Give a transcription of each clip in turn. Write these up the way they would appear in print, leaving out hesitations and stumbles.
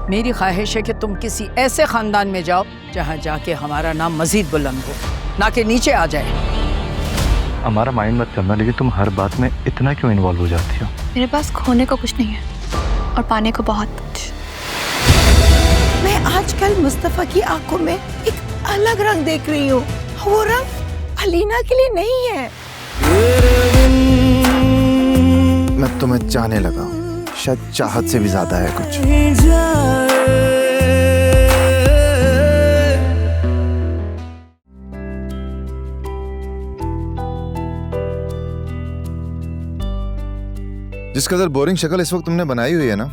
मेरी ख्वाहिश है कि तुम किसी ऐसे खानदान में जाओ जहाँ जाके हमारा नाम मजीद बुलंद हो, ना कि नीचे आ जाए। हमारा माइंड मत करना, लेकिन तुम हर बात में इतना क्यों इन्वॉल्व हो जाती हो? मेरे पास खोने को कुछ नहीं है और पाने को बहुत कुछ। मैं आजकल मुस्तफा की आंखों में एक अलग रंग देख रही हूँ। वो रंग अलीना के लिए नहीं है। मैं तुम्हें चाहने लगा हूँ, शायद चाहत से भी ज्यादा है कुछ। जिस कदर बोरिंग शक्ल इस वक्त तुमने बनाई हुई है ना,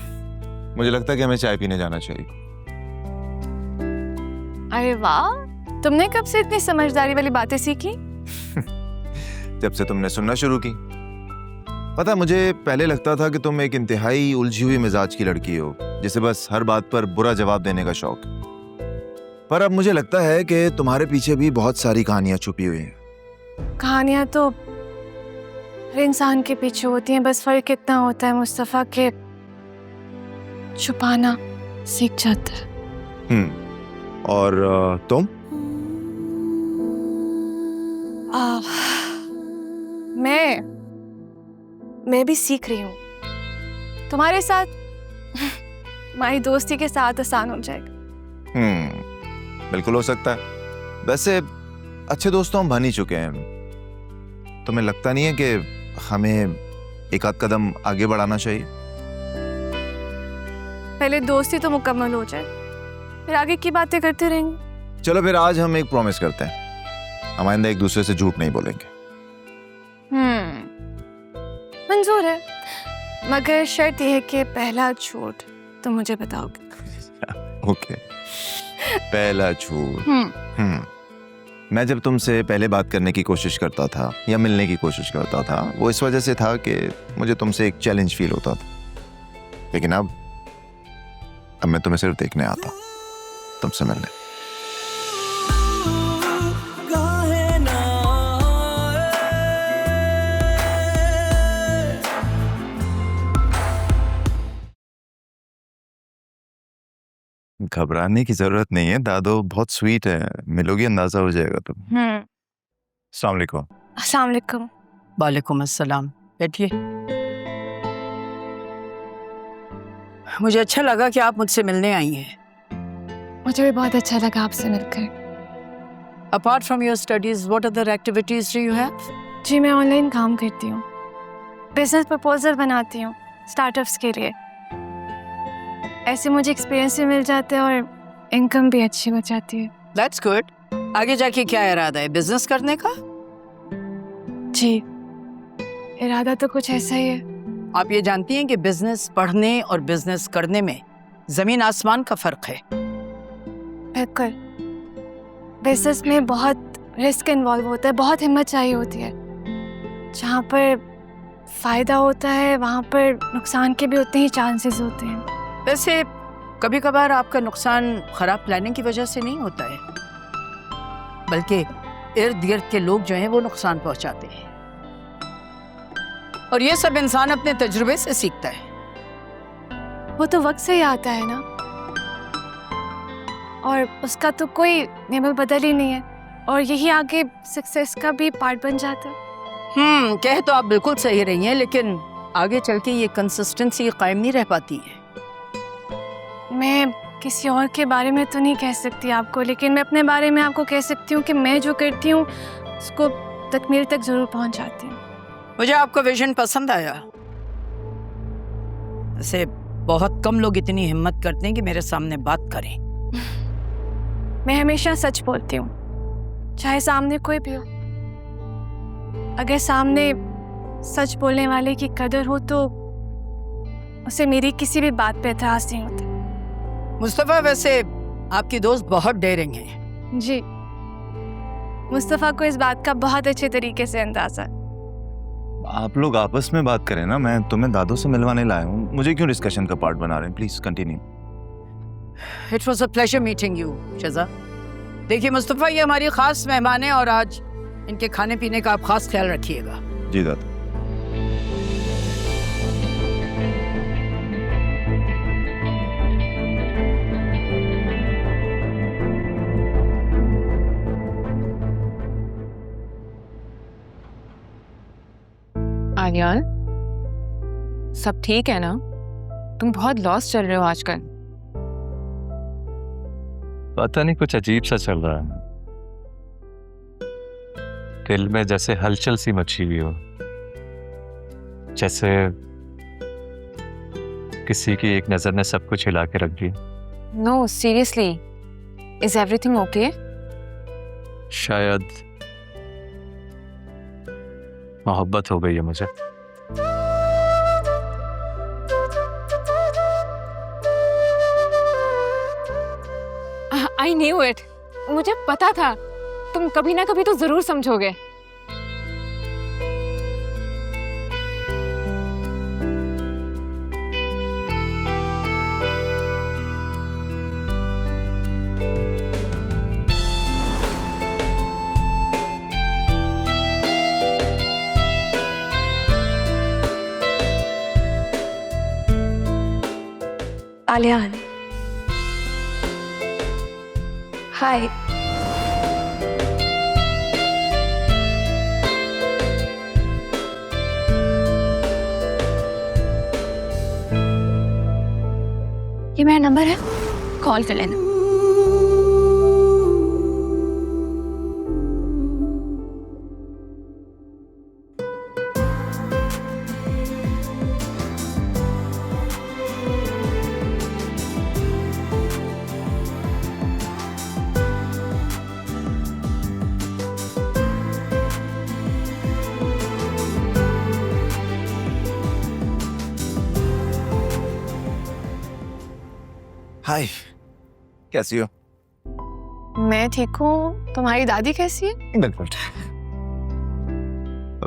मुझे लगता है कि हमें चाय पीने जाना चाहिए। अरे वाह, तुमने कब से इतनी समझदारी वाली बातें सीखी? जब से तुमने सुनना शुरू की। पता है, मुझे पहले लगता था कि तुम एक इंतहाई उलझी हुई मिजाज की लड़की हो, जिसे बस हर बात पर बुरा जवाब देने का शौक है। पर अब मुझे लगता है कि तुम्हारे पीछे भी बहुत सारी कहानियां छुपी हुई हैं। कहानियां तो हर इंसान के पीछे होती हैं, बस फर्क इतना होता है मुस्तफा के छुपाना सीख जाता है। और तुम? मैं भी सीख रही हूँ। तुम्हारे साथ हमारी दोस्ती के साथ आसान हो जाएगा। बिल्कुल हो सकता है। वैसे अच्छे दोस्तों हम बन ही चुके हैं। तुम्हें लगता नहीं है कि हमें एक आध कदम आगे बढ़ाना चाहिए? पहले दोस्ती तो मुकम्मल हो जाए, फिर आगे की बातें करते रहेंगे। चलो फिर आज हम एक प्रॉमिस करते हैं, हम आइंदा एक दूसरे से झूठ नहीं बोलेंगे। मंजूर है, मगर शर्त यह है कि पहला झूठ तुम मुझे बताओगे। ओके, पहला झूठ। मैं जब तुमसे पहले बात करने की कोशिश करता था या मिलने की कोशिश करता था, वो इस वजह से था कि मुझे तुमसे एक चैलेंज फील होता था। लेकिन अब मैं तुम्हें सिर्फ देखने आता हूं, तुमसे मिलने। घबराने की जरूरत नहीं है, दादो बहुत स्वीट है, मिलोगी अंदाजा हो जाएगा तुम। अस्सलाम वालेकुम। अस्सलाम वालेकुम। वालेकुम अस्सलाम। बैठिए। मुझे अच्छा लगा कि आप मुझसे मिलने आई हैं। मुझे भी बहुत अच्छा लगा आपसे मिलकर। Apart from your studies, what other activities do you have? जी, मैं ऑनलाइन काम करती हूँ, बिजनेस प्रपोजल बनाती हूँ स्टार्टअप्स के लिए। ऐसे मुझे एक्सपीरियंस भी मिल जाता है और इनकम भी अच्छी हो जाती है। That's good. आगे जाके क्या इरादा है, बिजनेस करने का? जी, इरादा तो कुछ ऐसा ही है। आप ये जानती हैं कि बिजनेस पढ़ने और बिजनेस करने में जमीन आसमान का फर्क है। बिल्कुल, बिजनेस में बहुत रिस्क इन्वॉल्व होता है, बहुत हिम्मत चाहिए होती है। जहाँ पर फायदा होता है वहाँ पर नुकसान के भी उतने ही चांसेस होते हैं। वैसे कभी कभार आपका नुकसान खराब प्लानिंग की वजह से नहीं होता है, बल्कि इर्द गिर्द के लोग जो हैं वो नुकसान पहुंचाते हैं, और ये सब इंसान अपने तजुर्बे से सीखता है। वो तो वक्त से ही आता है ना, और उसका तो कोई नेमल बदल ही नहीं है, और यही आगे सक्सेस का भी पार्ट बन जाता है। कह तो आप बिल्कुल सही रही हैं, लेकिन आगे चल के ये कंसिस्टेंसी कायम नहीं रह पाती है। मैं किसी और के बारे में तो नहीं कह सकती आपको, लेकिन मैं अपने बारे में आपको कह सकती हूँ कि मैं जो करती हूँ उसको तकमील तक जरूर पहुँच जाती हूँ। मुझे आपका विजन पसंद आया। वैसे बहुत कम लोग इतनी हिम्मत करते हैं कि मेरे सामने बात करें। मैं हमेशा सच बोलती हूँ, चाहे सामने कोई भी हो। अगर सामने सच बोलने वाले की कदर हो तो उसे मेरी किसी भी बात पे एतराज नहीं होता। मुस्तफा, वैसे आपकी दोस्त बहुत डेयरिंग है। जी, मुस्तफा को इस बात का बहुत अच्छे तरीके से अंदाजा है। आप लोग आपस में बात करें ना, मैं तुम्हें दादो से मिलवाने लाया हूँ, मुझे क्यों डिस्कशन का पार्ट बना रहे हैं? Please continue. It was a pleasure meeting you Shaza. देखिए मुस्तफा, ये हमारी खास मेहमान है और आज इनके खाने पीने का आप खास ख्याल रखिएगा। जी दादा। आलियान, सब ठीक है ना? तुम बहुत लॉस चल रहे हो आजकल। पता नहीं कुछ अजीब सा चल रहा है, दिल में जैसे हलचल सी मची हुई हो, जैसे किसी की एक नजर ने सब कुछ हिला के रख दिया। No seriously, is everything okay? शायद मोहब्बत हो गई है मुझे। आई न्यू इट, मुझे पता था तुम कभी ना कभी तो जरूर समझोगे। आलियान, हाय। ये मेरा नंबर है, कॉल कर लेना। हाय, कैसी हो? मैं ठीक हूँ, तुम्हारी दादी कैसी है? बिल्कुल।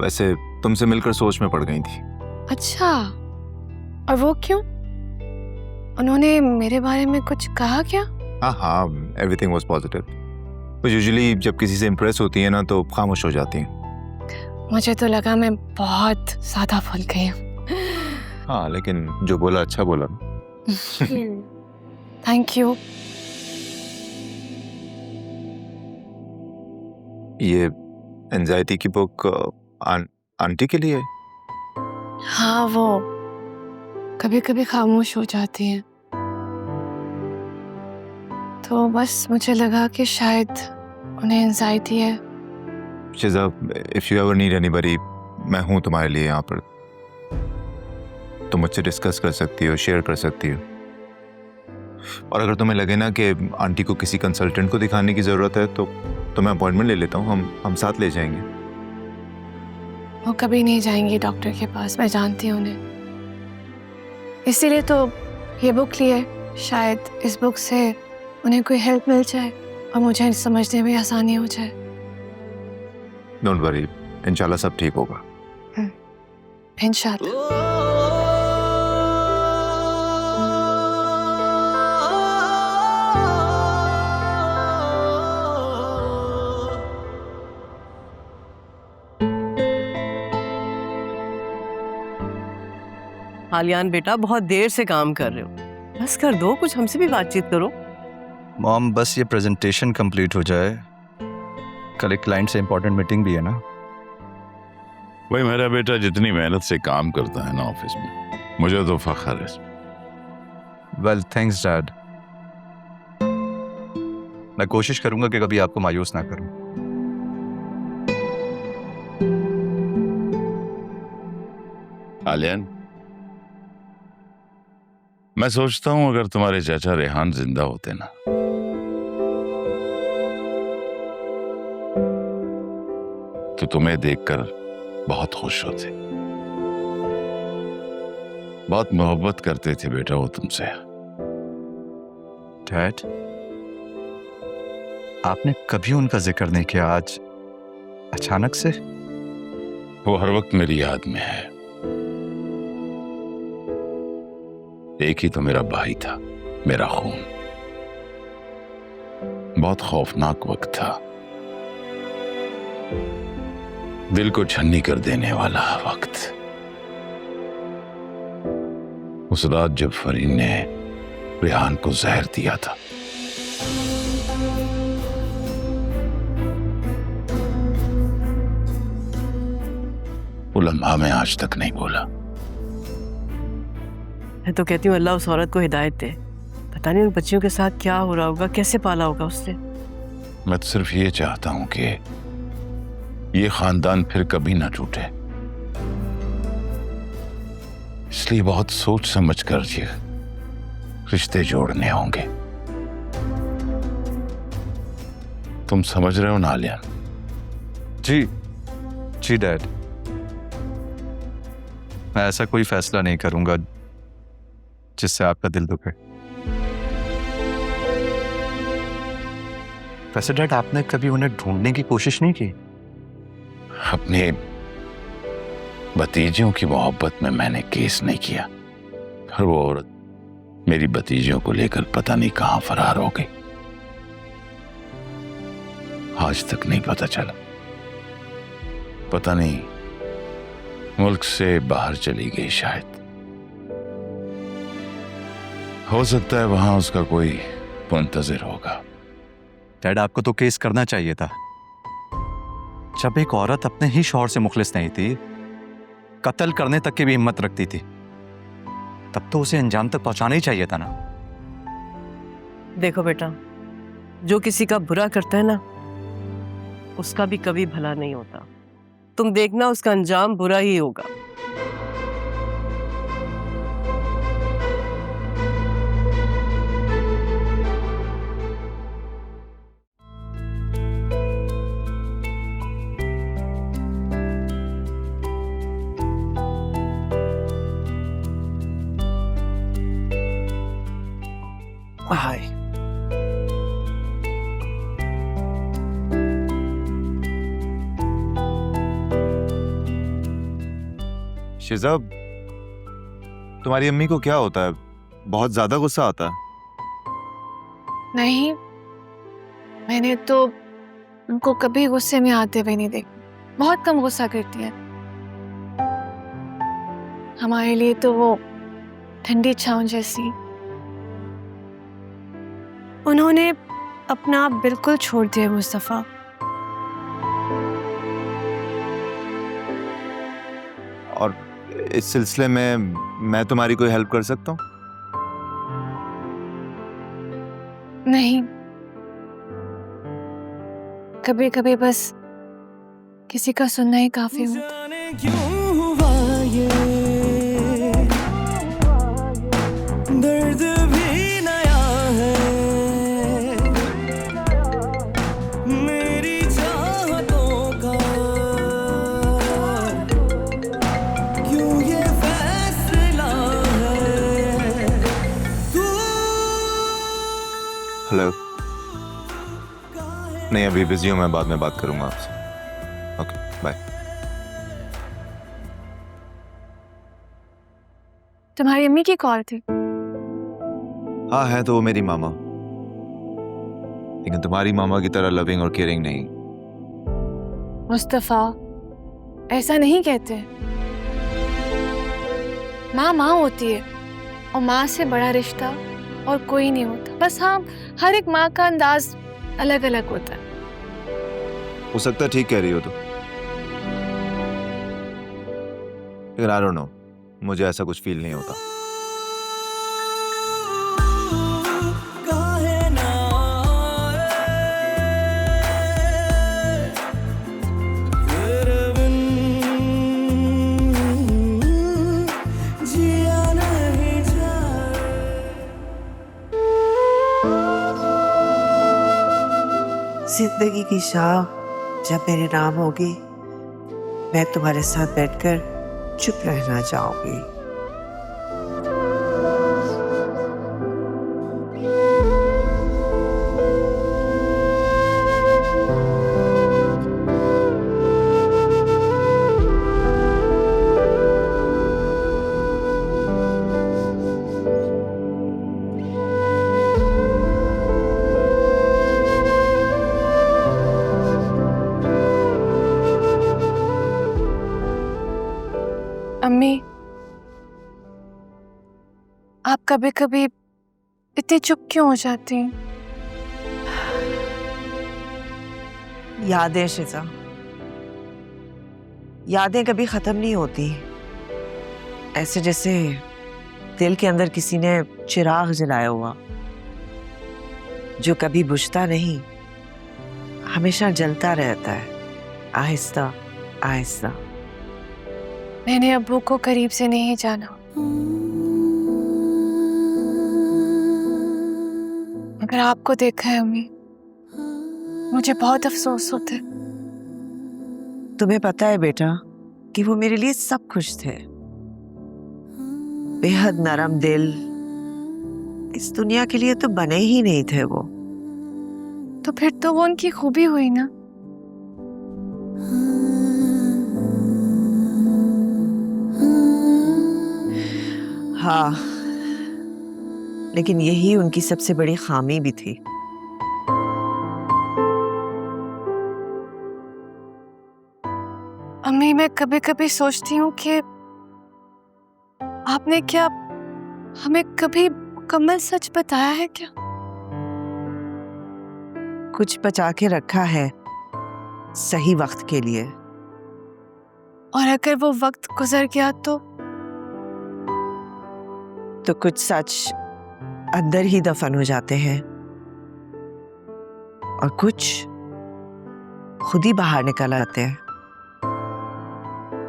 वैसे तुमसे मिलकर सोच में पड़ गई थी। अच्छा, और वो क्यों? उन्होंने मेरे बारे में कुछ कहा क्या? हाँ, एवरीथिंग वाज पॉजिटिव। वो यूजुअली जब किसी से इम्प्रेस होती है ना तो खामोश हो जाती हैं। मुझे तो लगा मैं बहुत ज्यादा भूल गई हूँ। हाँ, लेकिन जो बोला अच्छा बोला। Thank you. ये एंजाइटी की बुक आंटी के लिए? हाँ, वो कभी कभी खामोश हो जाती हैं, तो बस मुझे लगा कि शायद उन्हें एंजाइटी है। Shiza, if you ever need anybody, मैं हूँ तुम्हारे लिए यहाँ पर। तुम मुझसे डिस्कस कर सकती हो, शेयर कर सकती हो। और अगर तुम्हें लगे ना कि आंटी को किसी कंसल्टेंट को दिखाने की जरूरत है तो मैं अपॉइंटमेंट ले लेता हूँ, हम साथ ले जाएंगे। वो कभी नहीं जाएंगी डॉक्टर के पास, मैं जानती हूँ उन्हें। इसीलिए तो ये बुक ली है, शायद इस बुक से उन्हें कोई हेल्प मिल जाए और मुझे समझने में आसानी हो जाए। डोंट वरी, इंशाल्लाह सब ठीक होगा। इंशाल्लाह। आलियान बेटा, बहुत देर से काम कर रहे हो, बस कर दो, कुछ हमसे भी बातचीत करो। मॉम, बस ये प्रेजेंटेशन कंप्लीट हो जाए, कल एक क्लाइंट से इंपॉर्टेंट मीटिंग भी है ना। भाई मेरा बेटा जितनी मेहनत से काम करता है ना ऑफिस में, मुझे तो फख्र है। वेल थैंक्स डैड, मैं कोशिश करूंगा कि कभी आपको मायूस ना करूं। आलियान, मैं सोचता हूं अगर तुम्हारे चाचा रेहान जिंदा होते ना, तो तुम्हें देखकर बहुत खुश होते। बहुत मोहब्बत करते थे बेटा वो तुमसे। डैड, आपने कभी उनका जिक्र नहीं किया, आज अचानक से? वो हर वक्त मेरी याद में है। एक ही तो मेरा भाई था, मेरा खून। बहुत खौफनाक वक्त था, दिल को छन्नी कर देने वाला वक्त। उस रात जब फरीन ने रेहान को जहर दिया था, वो लम्हा मैं आज तक नहीं बोला। मैं तो कहती हूँ अल्लाह उस औरत को हिदायत दे। पता नहीं उन बच्चियों के साथ क्या हो रहा होगा, कैसे पाला होगा उसने। मैं तो सिर्फ ये चाहता हूं कि ये खानदान फिर कभी ना टूटे, इसलिए बहुत सोच समझ कर ये रिश्ते जोड़ने होंगे। तुम समझ रहे हो ना आलिया? जी जी डैड, मैं ऐसा कोई फैसला नहीं करूंगा जिससे आपका दिल दुखे। वैसे डैड, आपने कभी उन्हें ढूंढने की कोशिश नहीं की? अपने भतीजियों की मोहब्बत में मैंने केस नहीं किया, पर वो औरत मेरी भतीजियों को लेकर पता नहीं कहां फरार हो गई। आज तक नहीं पता चला। पता नहीं मुल्क से बाहर चली गई शायद। हो सकता है वहां उसका कोई मुंतजिर होगा। डैड, आपको तो केस करना चाहिए था। जब एक औरत अपने ही शौहर से मुखलिस नहीं थी, कत्ल करने तक की भी हिम्मत रखती थी, तब तो उसे अंजाम तक पहुंचाना ही चाहिए था ना। देखो बेटा, जो किसी का बुरा करता है ना, उसका भी कभी भला नहीं होता। तुम देखना उसका अंजाम बुरा ही होगा। हाय। शिजाब, तुम्हारी अम्मी को क्या होता है? बहुत ज्यादा गुस्सा आता है? नहीं, मैंने तो उनको कभी गुस्से में आते हुए नहीं देखा। बहुत कम गुस्सा करती है। हमारे लिए तो वो ठंडी छांव जैसी। उन्होंने अपना आप बिल्कुल छोड़ दिया मुस्तफा। और इस सिलसिले में मैं तुम्हारी कोई हेल्प कर सकता हूँ? नहीं, कभी कभी बस किसी का सुनना ही काफी होता। दर्द भी नया है, मेरी चाहतों का क्यों ये फैसला है तू। हेलो। नहीं, अभी बिजी हूँ, मैं बाद में बात करूंगा आपसे। Okay, bye. तुम्हारी अम्मी की कॉल थी? हाँ है तो वो मेरी मामा, लेकिन तुम्हारी मामा की तरह लविंग और केयरिंग नहीं। मुस्तफा, ऐसा नहीं कहते। माँ माँ होती है और माँ से बड़ा रिश्ता और कोई नहीं होता। बस हाँ, हर एक माँ का अंदाज अलग अलग होता है। हो सकता है ठीक कह रही हो तो, लेकिन आई डोंट नो, मुझे ऐसा कुछ फील नहीं होता। काहे ना तेरे बिन जिया नहीं जाए। जिंदगी की शाह जब मेरे नाम होगी, मैं तुम्हारे साथ बैठकर चुप रहना चाहूंगी। अम्मी, आप कभी कभी इतनी चुप क्यों हो जाती हैं? यादें शिजा, यादें कभी खत्म नहीं होती, ऐसे जैसे दिल के अंदर किसी ने चिराग जलाया हुआ जो कभी बुझता नहीं, हमेशा जलता रहता है, आहिस्ता आहिस्ता। मैंने अब्बू को करीब से नहीं जाना, मगर आपको देखा है अम्मी, मुझे बहुत अफसोस होता है। तुम्हें पता है बेटा कि वो मेरे लिए सब कुछ थे, बेहद नरम दिल, इस दुनिया के लिए तो बने ही नहीं थे वो। तो फिर तो वो उनकी खूबी हुई ना। हाँ, लेकिन यही उनकी सबसे बड़ी खामी भी थी। अम्मी, मैं कभी कभी सोचती हूँ कि आपने क्या हमें कभी मुकम्मल सच बताया है क्या? कुछ बचा के रखा है सही वक्त के लिए। और अगर वो वक्त गुजर गया तो कुछ सच अंदर ही दफन हो जाते हैं और कुछ खुद ही बाहर निकल आते हैं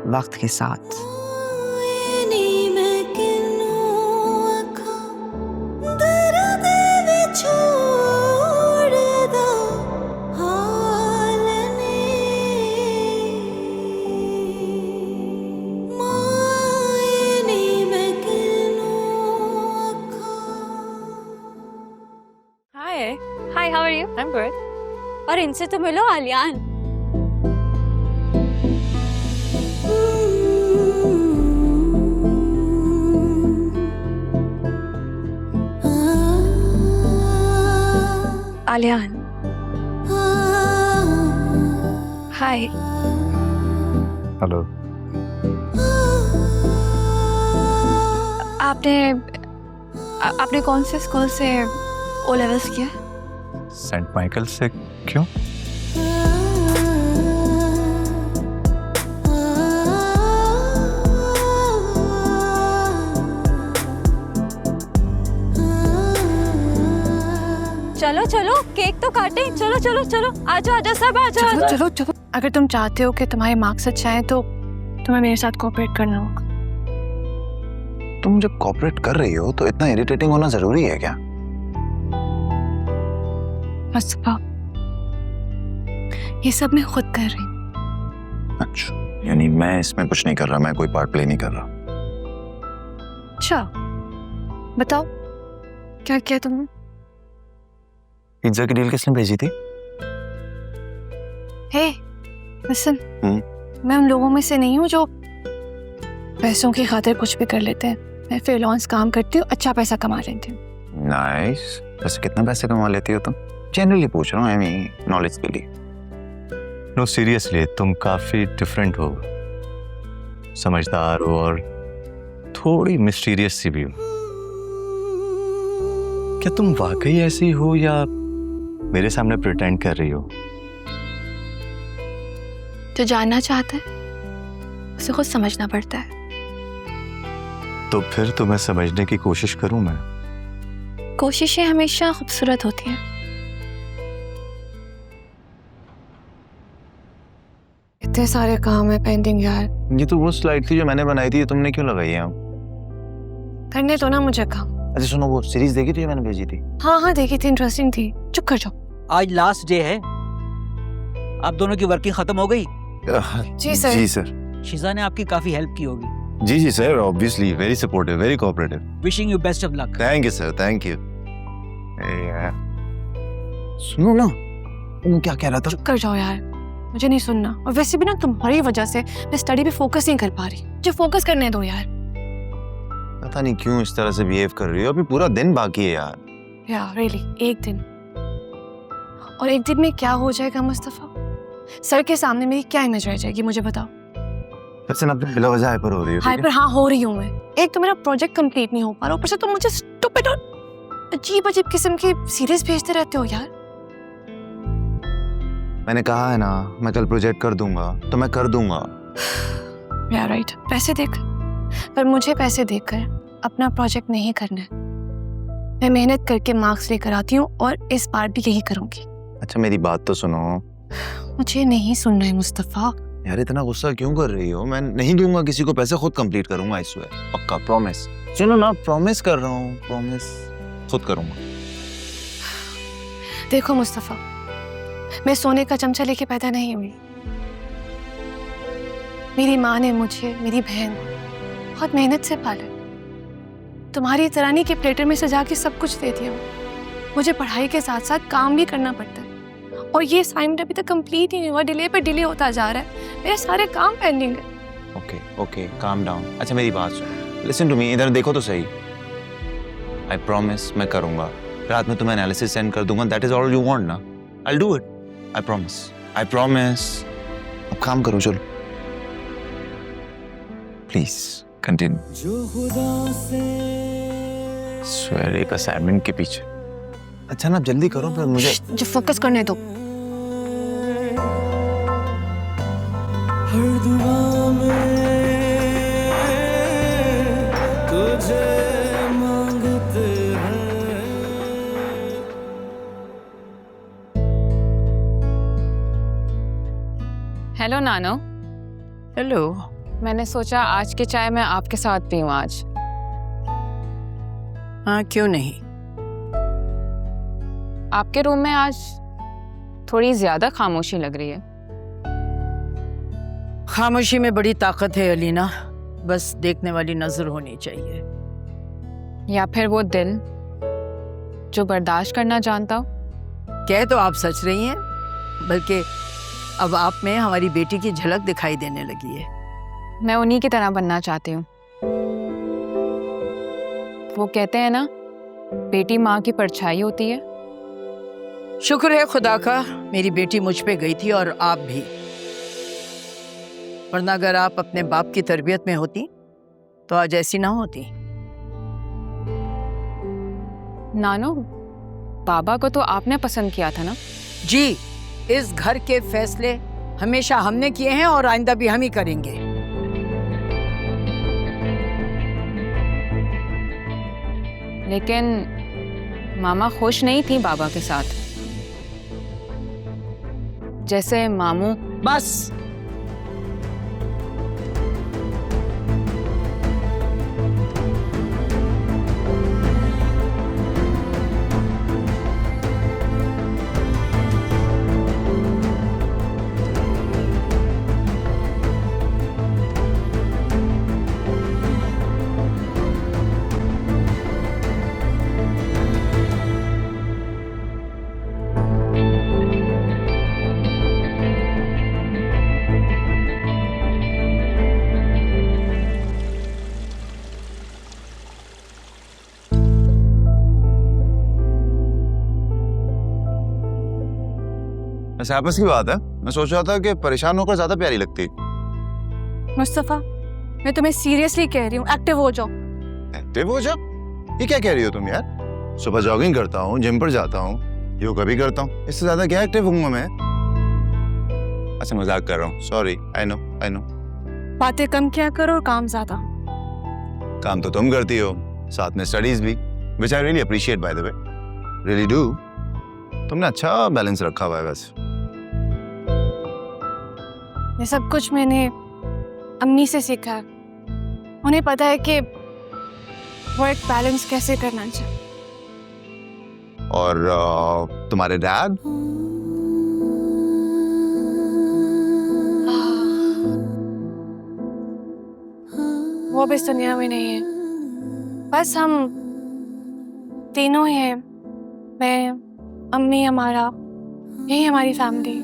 वक्त के साथ। Hi, how are you? I am good. और इनसे तो मिलो, आलियान। आलियान, हाय। हेलो। आपने कौन से स्कूल से ओ लेवल्स किया? सेंट माइकल से। क्यों? चलो चलो, केक तो काटे। चलो चलो चलो, आजो आजो सब आजो चलो आजो। चलो चलो। अगर तुम चाहते हो कि तुम्हारे मार्क्स अच्छे आए तो तुम्हें मेरे साथ कोऑपरेट करना होगा। तुम जब कॉपरेट कर रही हो तो इतना इरिटेटिंग होना जरूरी है क्या? मुस्तफा, ये सब मैं खुद कर रही हूँ। अच्छा, यानी मैं इसमें कुछ नहीं कर रहा, मैं कोई पार्ट प्ले नहीं कर रहा। अच्छा, बताओ क्या किया तुमने? पिज्जा की डील किसने भेजी थी? हे, लिसन, मैं उन लोगों में से नहीं हूँ जो पैसों की खातिर कुछ भी कर लेते हैं। मैं फ्रीलांस काम करती हूँ, अच्छा पैसा कमा लेती हूँ। नाइस। वैसे कितना पैसे कमा लेती हो तुम? जनरली पूछ रहा हूँ, आई मीन नॉलेज के लिए। नो सीरियसली, तुम काफी डिफरेंट हो, समझदार हो और थोड़ी मिस्टीरियस सी भी हो। क्या तुम वाकई ऐसी हो या मेरे सामने प्रिटेंड कर रही हो? जो जानना चाहता है उसे खुद समझना पड़ता है। तो फिर तुम्हें समझने की कोशिश करूं मैं। कोशिशें हमेशा खूबसूरत होती हैं। इतने सारे काम है पेंडिंग यार। ये तो वो स्लाइड थी जो मैंने बनाई थी, तुमने क्यों लगाई है? करने दो ना मुझे काम। अच्छा सुनो, वो सीरीज देखी थी जो मैंने भेजी थी? हाँ देखी थी, इंटरेस्टिंग थी। चुप कर जाओ। आज लास्ट डे है, आप दोनों की वर्किंग खत्म हो गई? जी सर। जी सर। शिजा ने आपकी काफी हेल्प की होगी। जी जी sir, obviously very supportive, very cooperative. Wishing you best of luck. Thank you sir, thank you. सुनो ना, तुम क्या कह रहा था? चुप कर जाओ यार, मुझे नहीं सुनना। और वैसे भी ना तुम्हारी वजह से मैं स्टडी पे फोकस नहीं कर पा रही। मुझे फोकस करने दो यार। पता नहीं क्यों इस तरह से बिहेव कर रही हो, अभी पूरा दिन बाकी है यार। यार रियली, एक दिन, और एक दिन में क्या हो जाएगा मुस्तफा? सर के सामने मेरी क्या इमेज रह जाएगी, मुझे बताओ। सबसे ना तुम बिला वजह हाइपर हो रही हो। हाइपर हाँ हो रही हूँ मैं। एक तो मेरा प्रोजेक्ट कंप्लीट नहीं हो पा रहा, ऊपर से तुम मुझे स्टूपिड और अजीब अजीब किस्म की सीरीज भेजते रहते हो यार। मैंने कहा है ना, मैं कल प्रोजेक्ट कर दूंगा तो मैं कर दूंगा। या राइट, पैसे देकर, पर मुझे पैसे देकर अपना प्रोजेक्ट नहीं करना है। मैं मेहनत करके मार्क्स लेकर आती हूँ और इस बार भी यही करूँगी। अच्छा मेरी बात तो सुनो। मुझे नहीं सुनना है मुस्तफ़ा। यार इतना गुस्सा क्यों कर रही हो? मैं नहीं दूंगा किसी को पैसे, खुद कंप्लीट करूंगा, आई स्वेयर, पक्का, प्रॉमिस। सुनो ना, प्रॉमिस कर रहा हूँ, प्रॉमिस खुद करूंगा। देखो मुस्तफ़ा, मैं सोने का चमचा लेके पैदा नहीं हुई। मेरी माँ ने मुझे, मेरी बहन बहुत मेहनत से पाला। तुम्हारी तरह नहीं कि प्लेटर में सजा के सब कुछ दे दिया। मुझे पढ़ाई के साथ साथ काम भी करना पड़ता है और ये असाइनमेंट अभी तक कंप्लीट ही नहीं हुआ, डिले पे डिले होता जा रहा है। मेरे सारे काम पेंडिंग है। Okay okay, calm down. अच्छा मेरी बात सुनो, लिसन टू मी, इधर देखो तो सही। आई प्रॉमिस मैं करूंगा। रात में तुम्हें एनालिसिस सेंड कर दूंगा। That is all you want ना? I will do it, I promise, I promise. अब काम करो, चलो प्लीज कंटिन्यू। जो खुदा से स्वेयर एक असाइनमेंट के पीछे। अच्छा ना, अब जल्दी करो फिर मुझे जो फोकस करने दो। हर दुआ में तुझे मांगते हैं। हेलो नानो। हेलो। मैंने सोचा आज की चाय मैं आपके साथ पीऊं आज। हाँ क्यों नहीं। आपके रूम में आज थोड़ी ज्यादा खामोशी लग रही है। खामोशी में बड़ी ताकत है अलीना, बस देखने वाली नजर होनी चाहिए। या फिर वो दिल जो बर्दाश्त करना जानता हो। कह तो आप सच रही हैं, बल्कि अब आप में हमारी बेटी की झलक दिखाई देने लगी है। मैं उन्हीं की तरह बनना चाहती हूँ। वो कहते हैं ना, बेटी माँ की परछाई होती है। शुक्र है खुदा का, मेरी बेटी मुझ पे गई थी और आप भी, वरना अगर आप अपने बाप की तरबियत में होती तो आज ऐसी ना होती। नानो, बाबा को तो आपने पसंद किया था ना? जी, इस घर के फैसले हमेशा हमने किए हैं और आइंदा भी हम ही करेंगे। लेकिन मामा खुश नहीं थी बाबा के साथ, जैसे मामू। बस वैसे आपस की बात है, मैं सोच रहा था कि परेशान होकर ज्यादा प्यारी लगती। मुस्तफ़ा, मैं तुम्हें सीरियसली कह रही हूँ, एक्टिव हो जाओ। एक्टिव हो जाओ? ये क्या कह रही हो तुम यार? सुबह जॉगिंग करता हूँ, जिम पर जाता हूँ, योगा भी करता हूँ, इससे ज्यादा क्या एक्टिव होऊंगा मैं? अच्छा मजाक कर रहा हूँ, sorry, I know I know. बातें कम किया करो और काम ज्यादा। काम तो तुम करती हो, साथ में स्टडीज भी, which I really appreciate by the way, really do। तुमने अच्छा बैलेंस रखा हुआ है वैसे। ये सब कुछ मैंने अम्मी से सीखा है। उन्हें पता है कि वर्क बैलेंस कैसे करना चाहिए। और तुम्हारे डैड? वो भी इस दुनिया में नहीं है। बस हम तीनों ही हैं, मैं, अम्मी, हमारा, यही हमारी फैमिली।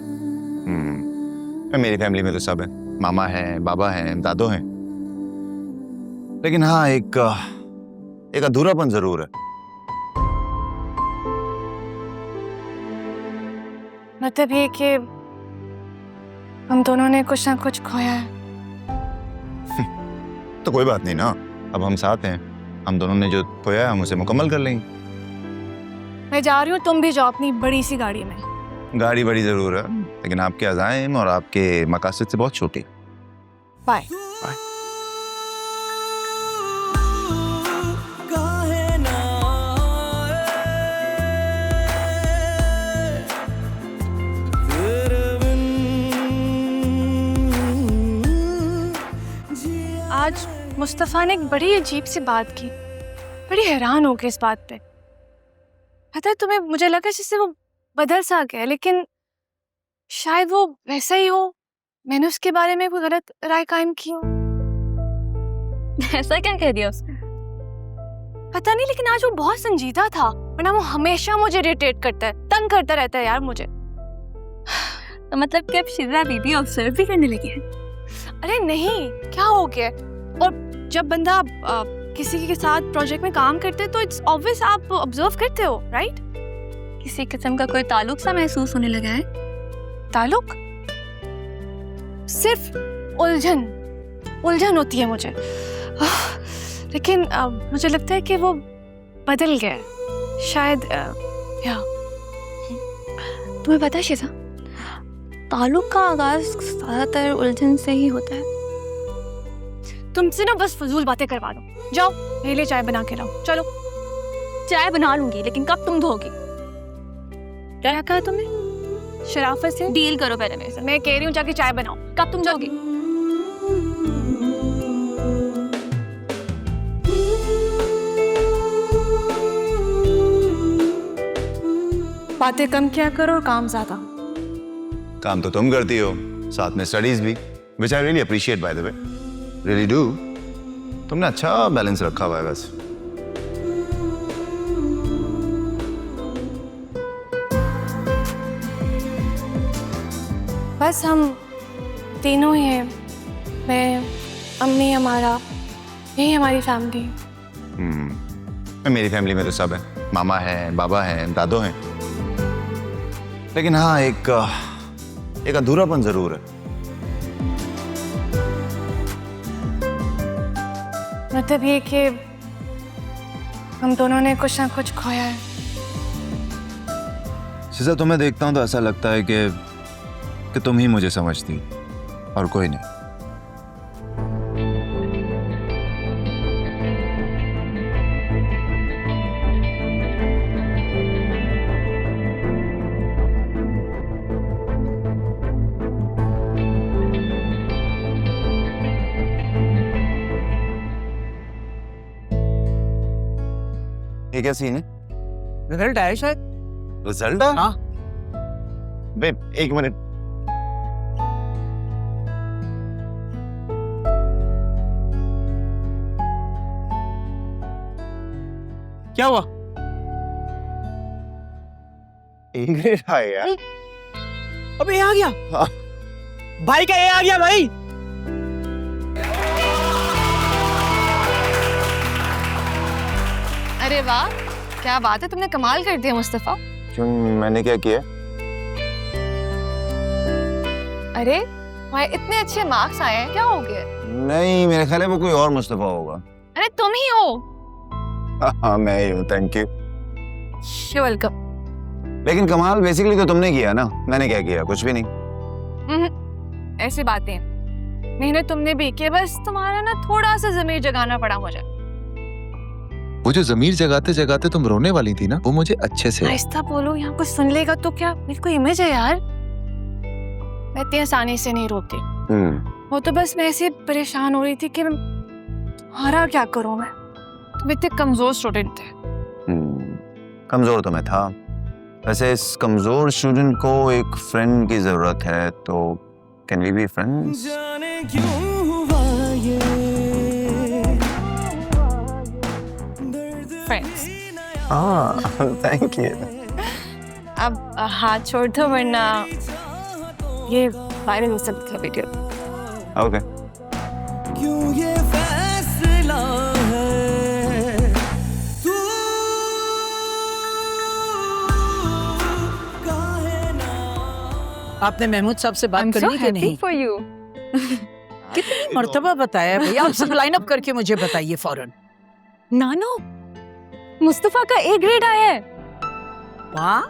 मेरी फैमिली में तो सब है, मामा है, बाबा है, दादो हैं। लेकिन हाँ, एक अधूरापन जरूर है। मतलब ये कि हम दोनों ने कुछ ना कुछ खोया है। तो कोई बात नहीं ना, अब हम साथ हैं, हम दोनों ने जो खोया है हम उसे मुकम्मल कर लेंगे। मैं जा रही हूँ, तुम भी जाओ अपनी बड़ी सी गाड़ी में। गाड़ी बड़ी जरूर है, लेकिन आपके अज़ाइम और आपके मकासद से बहुत छोटी। बाय। काहे ना तेरे बिन आज मुस्तफ़ा ने एक बड़ी अजीब सी बात की, बड़ी हैरान हो गई इस बात पे। पता है तुम्हें, मुझे लगा जैसे वो बदल सा गया, लेकिन शायद वो वैसा ही हो, मैंने उसके बारे में कोई गलत राय कायम की हो। ऐसा क्या कह दिया उसने? पता नहीं, लेकिन आज वो बहुत संजीदा था, वरना वो हमेशा मुझे इरिटेट करता है, तंग करता रहता है यार मुझे। तो मतलब कि अब शिजा बीबी ऑब्जर्व भी करने लगी है? अरे नहीं, क्या हो गया? और जब बंदा किसी के साथ प्रोजेक्ट में काम करते हैं तो इट्स ऑब्वियस आप ऑब्जर्व करते हो, राइट? किसी किस्म का कोई ताल्लुक सा महसूस होने लगा है? ताल्लुक? सिर्फ उलझन होती है मुझे। लेकिन मुझे लगता है कि वो बदल गया है। शायद या तुम्हें पता है शिजा, ताल्लुक का आगाज ज्यादातर उलझन से ही होता है। तुमसे ना बस फजूल बातें करवा दो। जाओ मेरे लिए चाय बना के लाओ, चलो। चाय बना लूंगी, लेकिन कब तुम धोगी? क्या कहा तुमने? शराफत से डील करो पहले मेरे से। मैं कह रही हूँ जाके चाय बनाओ, कब तुम धोगी? बातें कम किया करो, काम ज्यादा। काम तो तुम करती हो, साथ में स्टडीज भी, which I really appreciate by the way, really do. तुमने अच्छा बैलेंस रखा हुआ है बस। बस हम तीनों ही हैं, मैं, अम्मी, हमारा, यही हमारी फैमिली। मेरी फैमिली में तो सब है, मामा है, बाबा है, दादो हैं, लेकिन हाँ एक अधूरापन जरूर है। मतलब ये कि हम दोनों ने कुछ ना कुछ खोया है। शिजा, तुम्हें देखता हूँ तो ऐसा लगता है कि तुम ही मुझे समझती और कोई नहीं। ये क्या सीन है? रिजल्ट आया शायद। रिजल्ट? हाँ। बेब, एक मिनट। क्या हुआ? ए ग्रेड आया। अबे आ गया। हाँ। भाई का ए आ गया भाई। अरे वाह, क्या बात है, तुमने कमाल कर दिया मुस्तफा। क्यों, मैंने क्या किया? अरे भाई, इतने अच्छे मार्क्स आए हैं, क्या हो गया? नहीं, मेरे ख्याल है वो कोई और मुस्तफा होगा। अरे तुम ही हो। हाँ, मैं ही हूँ, थैंक यू। You're welcome। लेकिन कमाल बेसिकली तो तुमने किया ना, मैंने क्या किया? कुछ भी नहीं। ऐसी बातें, मेहनत तुमने भी की, बस तुम्हारा ना थोड़ा सा ज़मीर जगाना पड़ा मुझे। वो जो ज़मीर जगाते जगाते तुम रोने वाली थी ना, वो मुझे अच्छे से। आहिस्ता बोलो, यहाँ कुछ सुन लेगा तो क्या? मेरे को इमेज है यार, मैं इतनी आसानी से नहीं रोती। वो तो बस मैं ऐसे परेशान हो रही थी कि तुम्हारा क्या करूं मैं, तुम इतने कमजोर स्टूडेंट थे। कमजोर तो मैं था, वैसे इस कमजोर स्टूडेंट को एक फ्रेंड की जरूरत है, तो कैन वी बी फ्रेंड्स? जाने क्यों हुआ ये फ्रेंड्स। Thank you. अब हाथ छोड़ दो, वरना ये वायरल हो सकता है वीडियो। ओके। क्यों ये फैसला है तू काहे ना। आपने महमूद साहब से बात करनी कि नहीं? for you। कितनी मर्तबा बताया भैया, आप सब लाइन अप करके मुझे बताइए फौरन। नानो, मुस्तफा का ए ग्रेड आया है। वाह,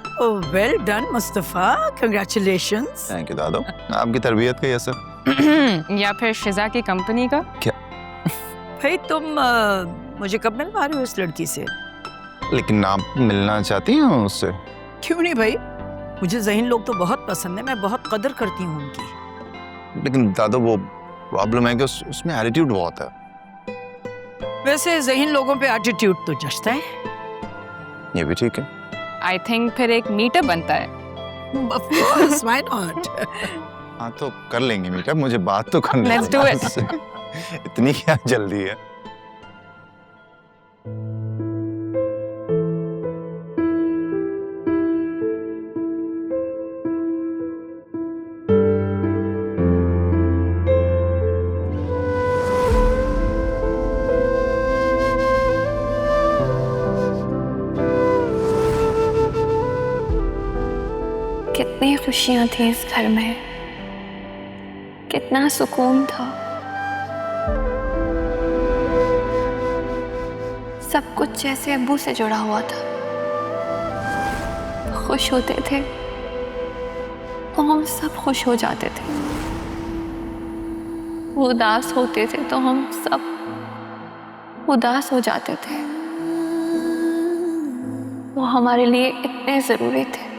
well done Mustafa, congratulations. Thank you दादो, आपकी तरबियत का ये असर। या फिर शिजा की कंपनी का? भाई तुम मुझे कब मिलवा रहे हो इस लड़की से? लेकिन आप मिलना चाहती हैं उससे? क्यों नहीं भाई, मुझे ज़हीन लोग तो बहुत पसंद है, मैं बहुत कदर करती हूँ उनकी। लेकिन दादा वो प्रॉब्लम है कि उसमें एटीट्यूड बहुत है। वैसे ज़हीन लोगों पे एटीट्यूड तो जचता है। ये भी ठीक है। आई थिंक फिर एक मीटअप बनता है। Of course, why not? हाँ तो कर लेंगे मीटअप, मुझे बात तो करने Let's do it. इतनी क्या जल्दी है? कितनी खुशियां थी इस घर में, कितना सुकून था। सब कुछ जैसे अब्बू से जुड़ा हुआ था। खुश होते थे तो हम सब खुश हो जाते थे, उदास होते थे तो हम सब उदास हो जाते थे। वो हमारे लिए इतने जरूरी थे।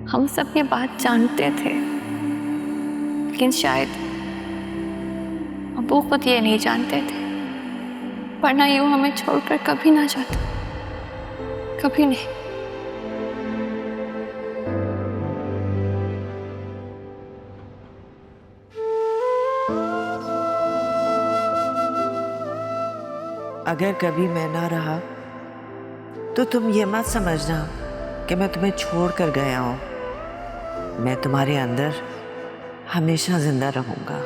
हम सब ये बात जानते थे, लेकिन शायद अब्बू खुद ये नहीं जानते थे, वरना यूं हमें छोड़कर कभी ना जाता, कभी नहीं। अगर कभी मैं ना रहा तो तुम ये मत समझना कि मैं तुम्हें छोड़ कर गया हूं। मैं तुम्हारे अंदर हमेशा जिंदा रहूंगा।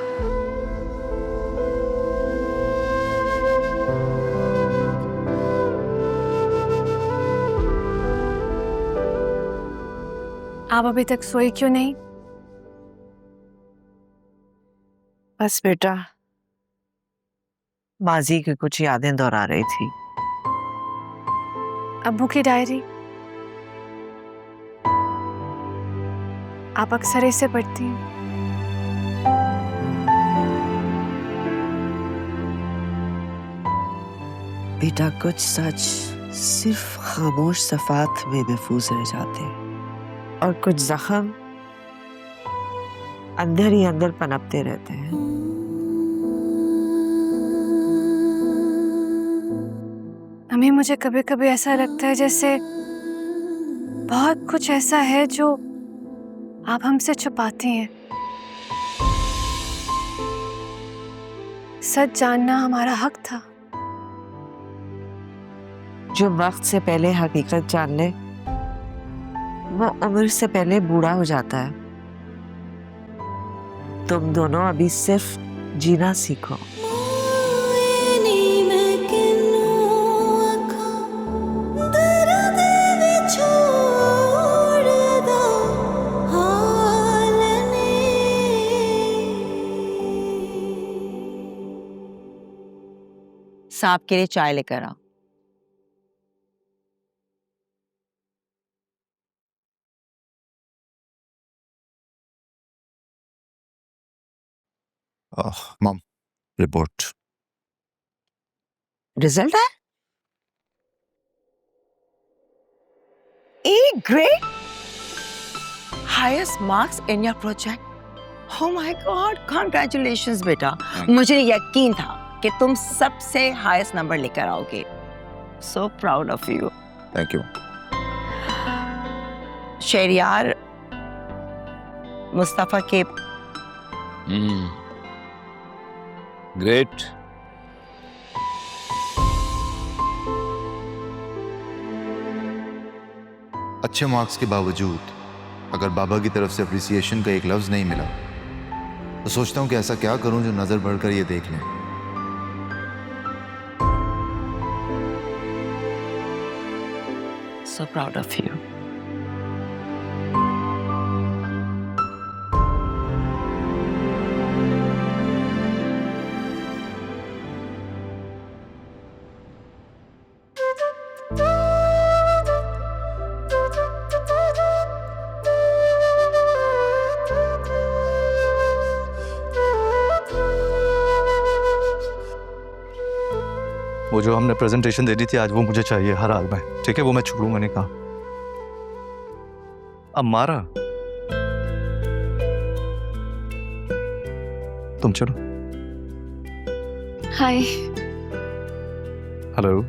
आप अभी तक सोई क्यों नहीं? बस बेटा, माजी की कुछ यादें दोहरा रही थी। अब्बू की डायरी आप अक्सर इसे पढ़ती हैं। बेटा, कुछ सच सिर्फ खामोश सफात में महफूज रह जाते हैं और कुछ जख्म अंदर ही अंदर पनपते रहते हैं। अम्मी, मुझे कभी कभी ऐसा लगता है जैसे बहुत कुछ ऐसा है जो आप हमसे छुपाती हैं। सच जानना हमारा हक था। जो वक्त से पहले हकीकत जान ले वो उम्र से पहले बूढ़ा हो जाता है। तुम दोनों अभी सिर्फ जीना सीखो। सांप के लिए चाय लेकर आओ। Mom, report. रिजल्ट है A grade, highest marks in your project. Oh my God, congratulations बेटा। मुझे यकीन था कि तुम सबसे हाईएस्ट नंबर लेकर आओगे। So proud of you. Thank you. Shahriyar, Mustafa के ग्रेट। अच्छे मार्क्स के बावजूद अगर बाबा की तरफ से अप्रिसिएशन का एक लफ्ज नहीं मिला तो सोचता हूँ कि ऐसा क्या करूं जो नजर बढ़कर ये देख लें। So proud of you. जो हमने प्रेजेंटेशन दे दी थी आज, वो मुझे चाहिए हर हाल में, ठीक है? वो मैं छोड़ूंगा नहीं। कहा अब मारा तुम चलो। हाय। हेलो,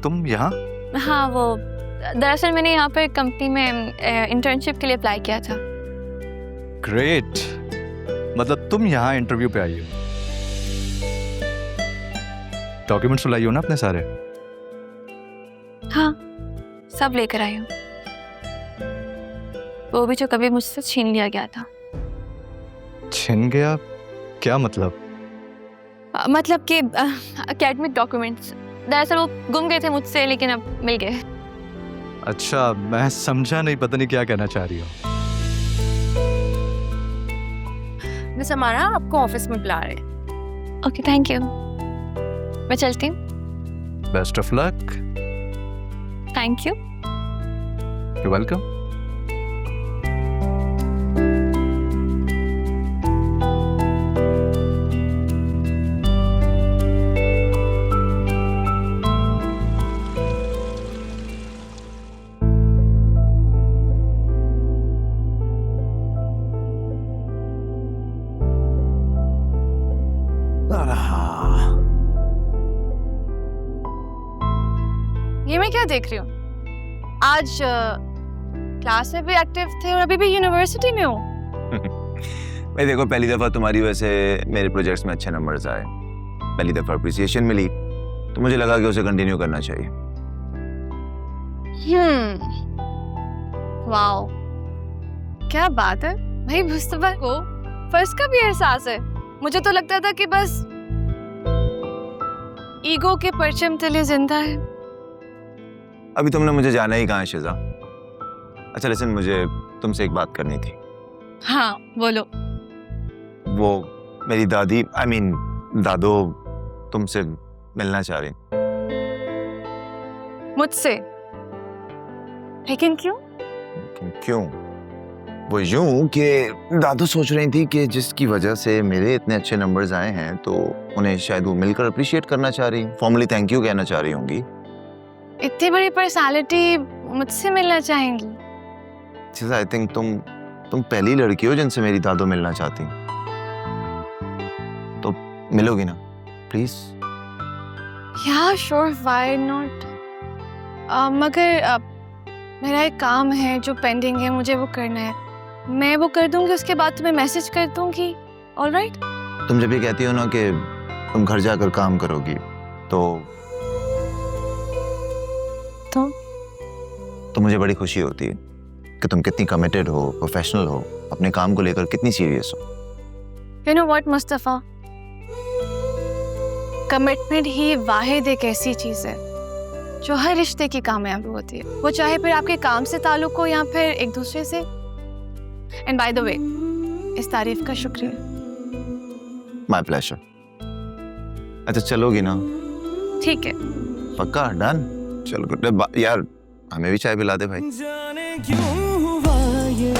तुम यहाँ? हाँ, वो दरअसल मैंने यहाँ पर कंपनी में इंटर्नशिप के लिए अप्लाई किया था। ग्रेट, मतलब तुम यहाँ इंटरव्यू पे आई हो। डॉक्यूमेंट्स लाई हो ना अपने सारे? हाँ, सब लेकर आई हूँ, वो भी जो कभी मुझसे छीन लिया गया था। छिन गया? क्या मतलब? मतलब कि एकेडमिक डॉक्यूमेंट्स, दरअसल वो गुम गए थे मुझसे, लेकिन अब मिल गए। अच्छा, मैं समझा नहीं, पता नहीं क्या कहना चाह रही हो। मिस अमारा आपको ऑफिस में बुला रहे हैं। Okay, thank you. मैं चलती हूँ। Best of luck. Thank you. You welcome. ये मैं क्या देख रही हूँ? आज क्लास में भी एक्टिव थे और अभी भी यूनिवर्सिटी में हूँ। भाई देखो, पहली दफा तुम्हारी वजह से मेरे प्रोजेक्ट्स में अच्छे नंबर्स आए, पहली दफा अप्रिसिएशन मिली, तो मुझे लगा कि उसे कंटिन्यू करना चाहिए। वाओ, क्या बात है भाई। मुस्तफा को फर्स्ट का भी एहसास है। मुझे तो लगता था कि बस ईगो के परचम तले जिंदा है। अभी तुमने मुझे जाना ही कहाँ है शिजा? अच्छा लेकिन मुझे तुमसे एक बात करनी थी। हाँ, बोलो। वो मेरी दादी, आई मीन दादो, तुमसे मिलना चाह रही। मुझसे? लेकिन क्यों? क्यों? वो यूं कि दादू सोच रही थी कि जिसकी वजह से मेरे इतने अच्छे नंबर्स आए हैं, तो उन्हें शायद वो मिलकर अप्रिशिएट करना चाह रही, फॉर्मली थैंक यू कहना चाह रही होंगी। इतनी बड़ी पर्सनालिटी मुझसे मिलना चाहेंगी? आई थिंक तुम पहली लड़की हो जिनसे मेरी दादो मिलना चाहती, तो मिलोगी ना प्लीज? या श्योर, व्हाई नॉट। मगर मेरा एक काम है जो पेंडिंग है, मुझे वो करना है। मैं वो कर दूंगी, उसके बाद तुम्हें मैसेज कर दूंगी। ऑलराइट? तुम जब ये कहती हो ना कि तुम घर जाकर काम करोगी, तो मुझे बड़ी खुशी होती है कि तुम कितनी कमिटेड हो, प्रोफेशनल हो, अपने काम को लेकर कितनी सीरियस हो। You know what, Mustafa? Commitment ही वाहिद एक ऐसी चीज है जो हर रिश्ते की कामयाबी होती है, वो चाहे फिर आपके काम से ताल्लुक हो या फिर एक दूसरे से। एंड बाय द वे, इस तारीफ का शुक्रिया। My pleasure. अच्छा चलोगी ना? ठीक है। पक्का? डन? चलो गुड। यार हमें भी चाय पिला दे भाई। जाने क्यों हुआ ये